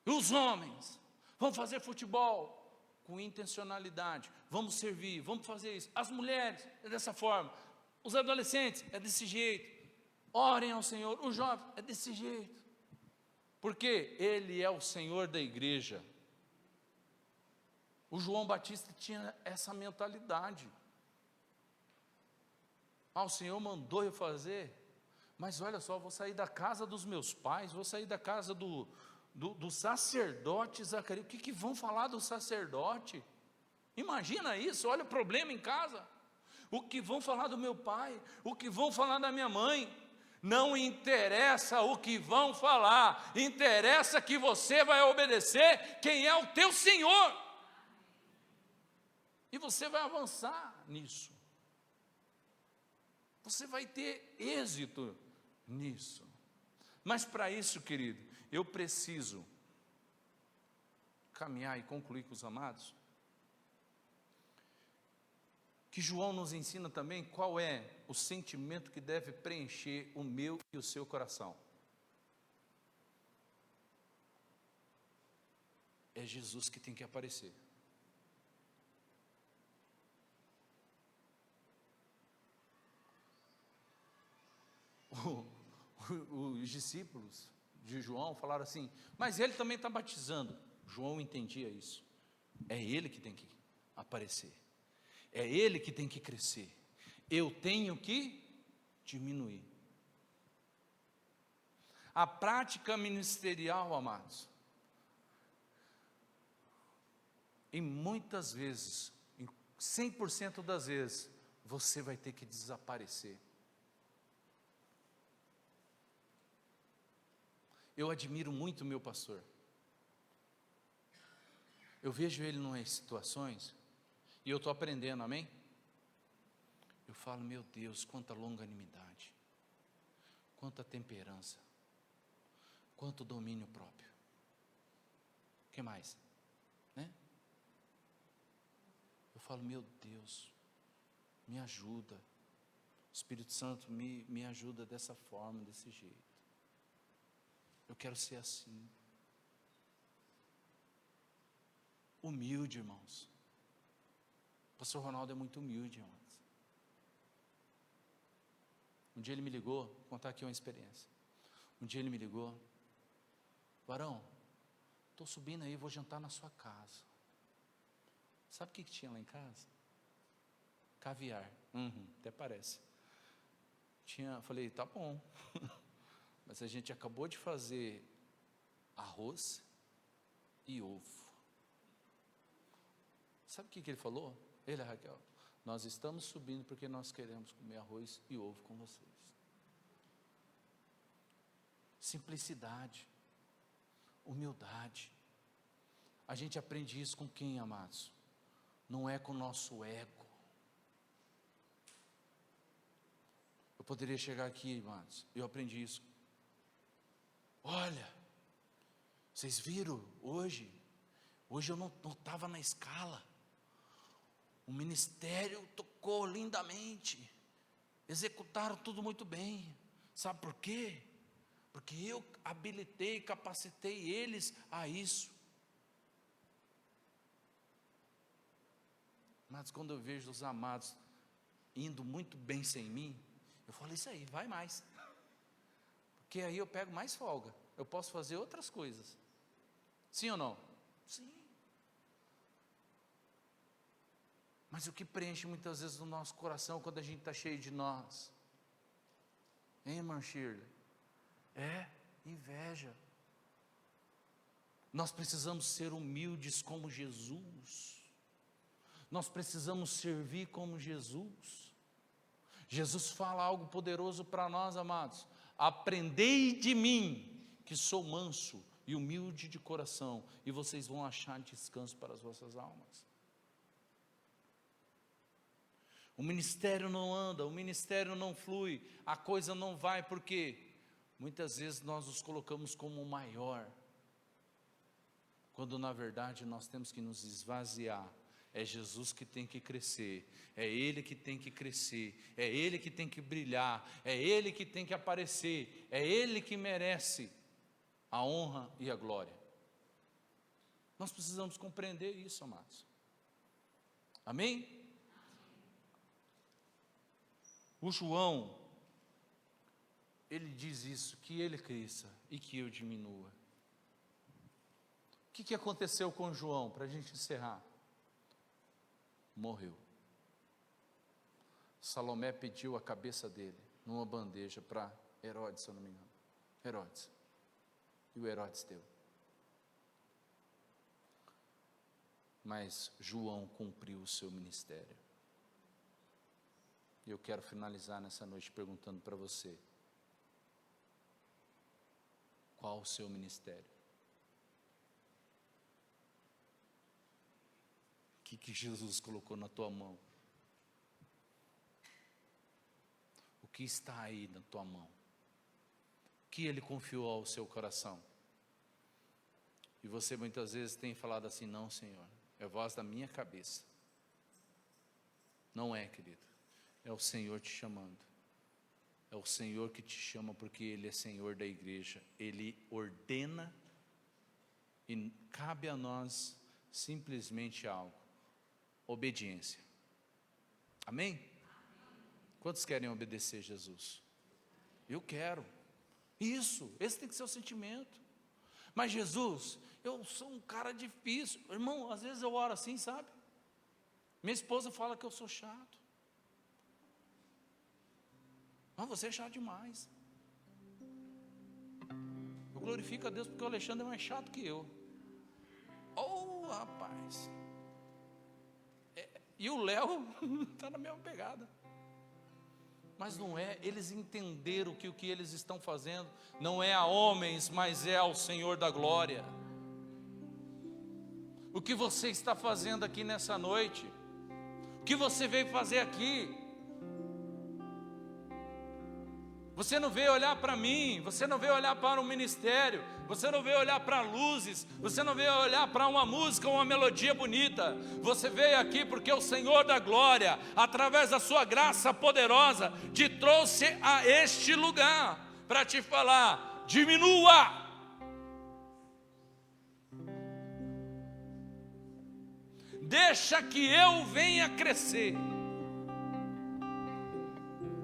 E os homens vão fazer futebol com intencionalidade, vamos servir, vamos fazer isso. As mulheres é dessa forma, os adolescentes é desse jeito. Orem ao Senhor, os jovens é desse jeito. Porque Ele é o Senhor da igreja. O João Batista tinha essa mentalidade. O Senhor mandou eu fazer, mas olha só, vou sair da casa dos meus pais, vou sair da casa do sacerdote Zacarias. O que vão falar do sacerdote? Imagina isso, olha o problema em casa. O que vão falar do meu pai? O que vão falar da minha mãe? Não interessa o que vão falar, interessa que você vai obedecer quem é o teu Senhor. E você vai avançar nisso. Você vai ter êxito nisso. Mas para isso, querido, eu preciso caminhar e concluir com os amados. Que João nos ensina também qual é o sentimento que deve preencher o meu e o seu coração. É Jesus que tem que aparecer. Os discípulos de João falaram assim, mas ele também está batizando. João entendia isso. É ele que tem que aparecer. É ele que tem que crescer. Eu tenho que diminuir. A prática ministerial, amados, e muitas vezes, em 100% das vezes, você vai ter que desaparecer. Eu admiro muito o meu pastor. Eu vejo ele em situações, e eu estou aprendendo, amém? Eu falo, meu Deus, quanta longanimidade, quanta temperança, quanto domínio próprio. O que mais? Né? Eu falo, meu Deus, me ajuda. O Espírito Santo me ajuda dessa forma, desse jeito. Eu quero ser assim. Humilde, irmãos. O pastor Ronaldo é muito humilde, irmãos. Um dia ele me ligou, vou contar aqui uma experiência. Um dia ele me ligou, varão, estou subindo aí, vou jantar na sua casa. Sabe o que tinha lá em casa? Caviar. Até parece. Falei, tá bom. Mas a gente acabou de fazer arroz e ovo. Sabe o que ele falou? Ele, Raquel, nós estamos subindo porque nós queremos comer arroz e ovo com vocês. Simplicidade, humildade. A gente aprende isso com quem, amados? Não é com o nosso ego. Eu poderia chegar aqui, amados, eu aprendi isso. Olha, vocês viram hoje eu não estava na escala. O ministério tocou lindamente, executaram tudo muito bem. Sabe por quê? Porque eu habilitei, capacitei eles a isso. Mas quando eu vejo os amados indo muito bem sem mim, eu falo, isso aí, vai mais. Porque aí eu pego mais folga, eu posso fazer outras coisas. Sim ou não? Sim. Mas o que preenche muitas vezes no nosso coração quando a gente está cheio de nós? Hein, irmã Shirley? É inveja. Nós precisamos ser humildes como Jesus. Nós precisamos servir como Jesus. Jesus fala algo poderoso para nós, amados. Aprendei de mim, que sou manso e humilde de coração, e vocês vão achar descanso para as vossas almas. O ministério não anda, o ministério não flui, a coisa não vai, porque muitas vezes nós nos colocamos como o maior, quando na verdade nós temos que nos esvaziar. É Jesus que tem que crescer, é Ele que tem que crescer, é Ele que tem que brilhar, é Ele que tem que aparecer, é Ele que merece a honra e a glória. Nós precisamos compreender isso, amados. Amém? O João, ele diz isso, que ele cresça e que eu diminua. O que aconteceu com João, para a gente encerrar? Morreu. Salomé pediu a cabeça dele numa bandeja para Herodes, se eu não me engano. Herodes. E o Herodes deu. Mas João cumpriu o seu ministério. E eu quero finalizar nessa noite perguntando para você: qual o seu ministério? O que Jesus colocou na tua mão? O que está aí na tua mão? O que Ele confiou ao seu coração? E você muitas vezes tem falado assim: não, Senhor, é a voz da minha cabeça. Não é, querido, é o Senhor te chamando. É o Senhor que te chama, porque Ele é Senhor da igreja. Ele ordena e cabe a nós simplesmente algo: obediência. Amém? Quantos querem obedecer Jesus? Eu quero. Isso, esse tem que ser o sentimento. Mas Jesus, eu sou um cara difícil. Irmão, às vezes eu oro assim, sabe? Minha esposa fala que eu sou chato. Mas você é chato demais. Eu glorifico a Deus porque o Alexandre é mais chato que eu. Oh, rapaz. E o Léo está na mesma pegada. Mas não é, eles entenderam que o que eles estão fazendo não é a homens, mas é ao Senhor da glória. O que você está fazendo aqui nessa noite? O que você veio fazer aqui? Você não veio olhar para mim, você não veio olhar para um ministério, você não veio olhar para luzes, você não veio olhar para uma música, uma melodia bonita. Você veio aqui porque o Senhor da glória, através da sua graça poderosa, te trouxe a este lugar para te falar: diminua. Deixa que eu venha crescer.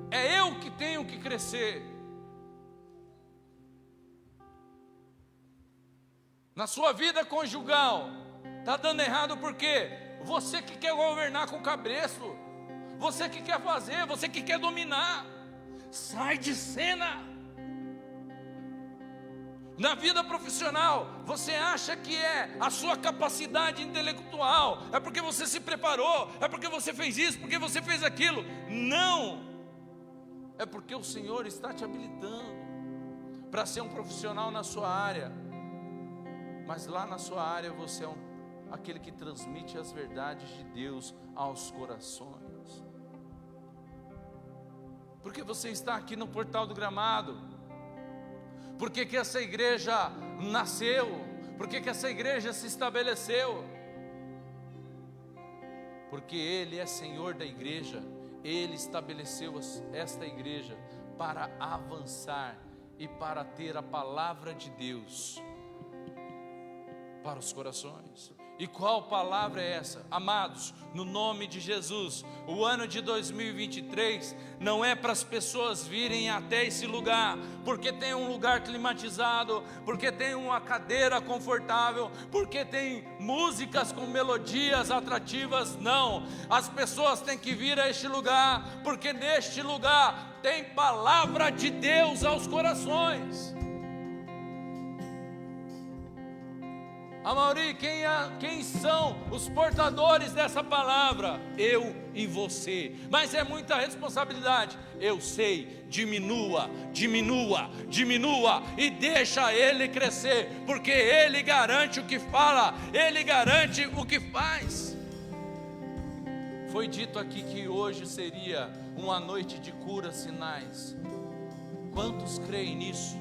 É eu que tenho que crescer. Na sua vida conjugal, está dando errado porque você que quer governar com o cabresto, você que quer fazer, você que quer dominar, sai de cena. Na vida profissional, você acha que é a sua capacidade intelectual, é porque você se preparou, é porque você fez isso, porque você fez aquilo. Não! É porque o Senhor está te habilitando para ser um profissional na sua área. Mas lá na sua área você é aquele que transmite as verdades de Deus aos corações. Porque você está aqui no Portal do Gramado? Por que que essa igreja nasceu? Por que que essa igreja se estabeleceu? Porque Ele é Senhor da igreja. Ele estabeleceu esta igreja para avançar e para ter a palavra de Deus para os corações. E qual palavra é essa? Amados, no nome de Jesus, o ano de 2023 não é para as pessoas virem até esse lugar porque tem um lugar climatizado, porque tem uma cadeira confortável, porque tem músicas com melodias atrativas. Não, as pessoas têm que vir a este lugar porque neste lugar tem palavra de Deus aos corações. Amaury, quem são os portadores dessa palavra? Eu e você. Mas é muita responsabilidade. Eu sei, diminua, diminua, diminua e deixa Ele crescer, porque Ele garante o que fala, Ele garante o que faz. Foi dito aqui que hoje seria uma noite de cura, sinais. Quantos creem nisso?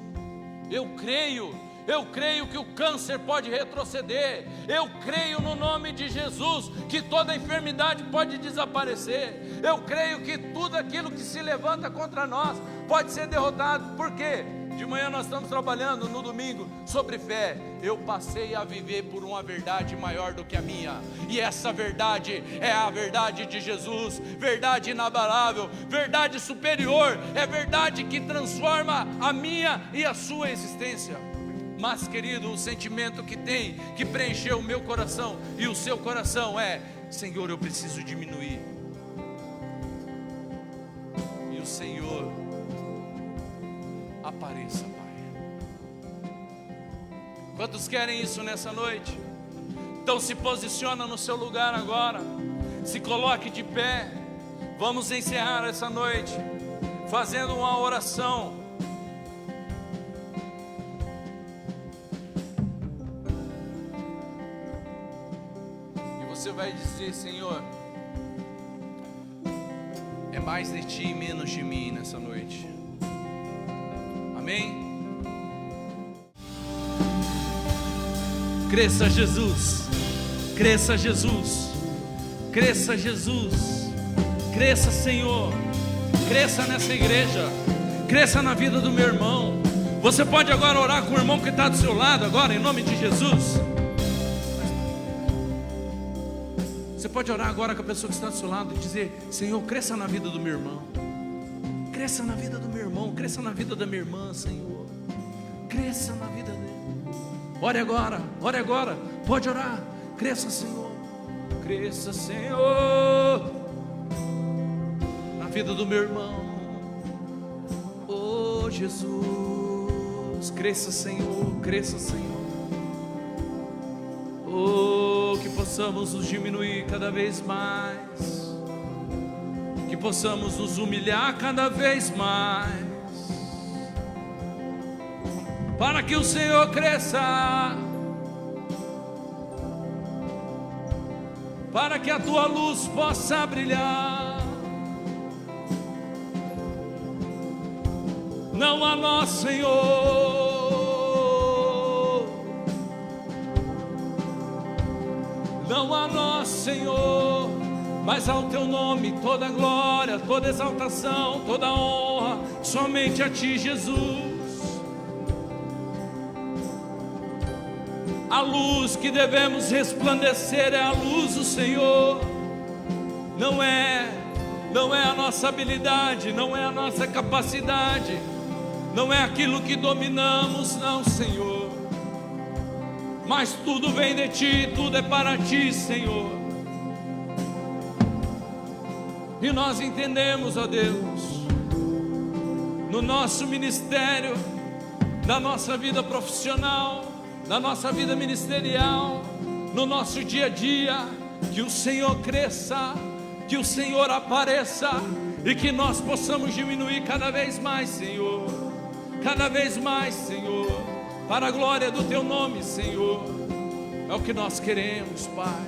Eu creio que o câncer pode retroceder. Eu creio no nome de Jesus que toda enfermidade pode desaparecer. Eu creio que tudo aquilo que se levanta contra nós pode ser derrotado. Por quê? De manhã nós estamos trabalhando, no domingo, sobre fé. Eu passei a viver por uma verdade maior do que a minha, e essa verdade é a verdade de Jesus, verdade inabalável, verdade superior, é verdade que transforma a minha e a sua existência. Mas, querido, o sentimento que preencheu o meu coração e o seu coração é: Senhor, eu preciso diminuir. E o Senhor, apareça, Pai. Quantos querem isso nessa noite? Então se posiciona no seu lugar agora, se coloque de pé. Vamos encerrar essa noite fazendo uma oração. E você vai dizer: Senhor, é mais de Ti e menos de mim nessa noite. Amém? Cresça Jesus, cresça Jesus, cresça Jesus, cresça Senhor, cresça nessa igreja, cresça na vida do meu irmão. Você pode agora orar com o irmão que está do seu lado agora, em nome de Jesus. Você pode orar agora com a pessoa que está do seu lado e dizer: Senhor, cresça na vida do meu irmão. Cresça na vida do meu irmão, cresça na vida da minha irmã, Senhor. Cresça na vida dele. Ore agora, pode orar. Cresça, Senhor. Cresça, Senhor, na vida do meu irmão. Oh, Jesus. Cresça, Senhor, cresça, Senhor. Oh, que possamos nos diminuir cada vez mais, que possamos nos humilhar cada vez mais, para que o Senhor cresça, para que a tua luz possa brilhar. Não a nós, Senhor, não a nós, Senhor, mas ao teu nome toda glória, toda exaltação, toda honra, somente a ti, Jesus. A luz que devemos resplandecer é a luz do Senhor. Não é a nossa habilidade, não é a nossa capacidade, não é aquilo que dominamos, não, Senhor. Mas tudo vem de ti, tudo é para ti, Senhor. E nós entendemos, ó Deus, no nosso ministério, na nossa vida profissional, na nossa vida ministerial, no nosso dia a dia, que o Senhor cresça, que o Senhor apareça e que nós possamos diminuir cada vez mais, Senhor, cada vez mais, Senhor, para a glória do teu nome, Senhor. É o que nós queremos, Pai,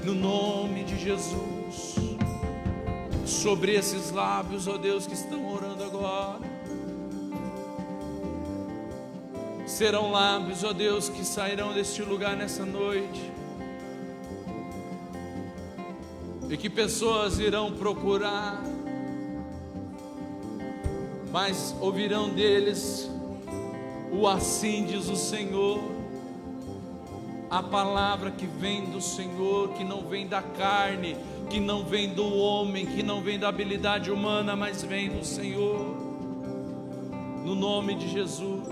no nome de Jesus. Sobre esses lábios, ó Deus, que estão orando agora, serão lábios, ó Deus, que sairão deste lugar nessa noite, e que pessoas irão procurar, mas ouvirão deles o assim diz o Senhor, a palavra que vem do Senhor, que não vem da carne, que não vem do homem, que não vem da habilidade humana, mas vem do Senhor. No nome de Jesus,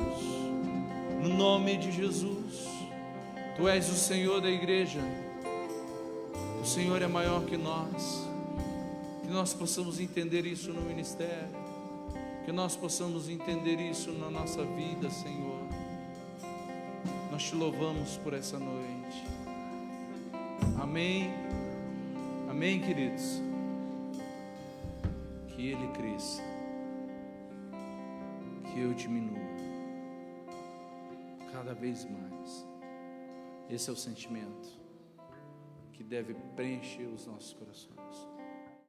no nome de Jesus. Tu és o Senhor da igreja, o Senhor é maior que nós possamos entender isso no ministério, que nós possamos entender isso na nossa vida, Senhor. Nós te louvamos por essa noite. Amém. Amém, queridos. Que Ele cresça, que eu diminua cada vez mais. Esse é o sentimento que deve preencher os nossos corações.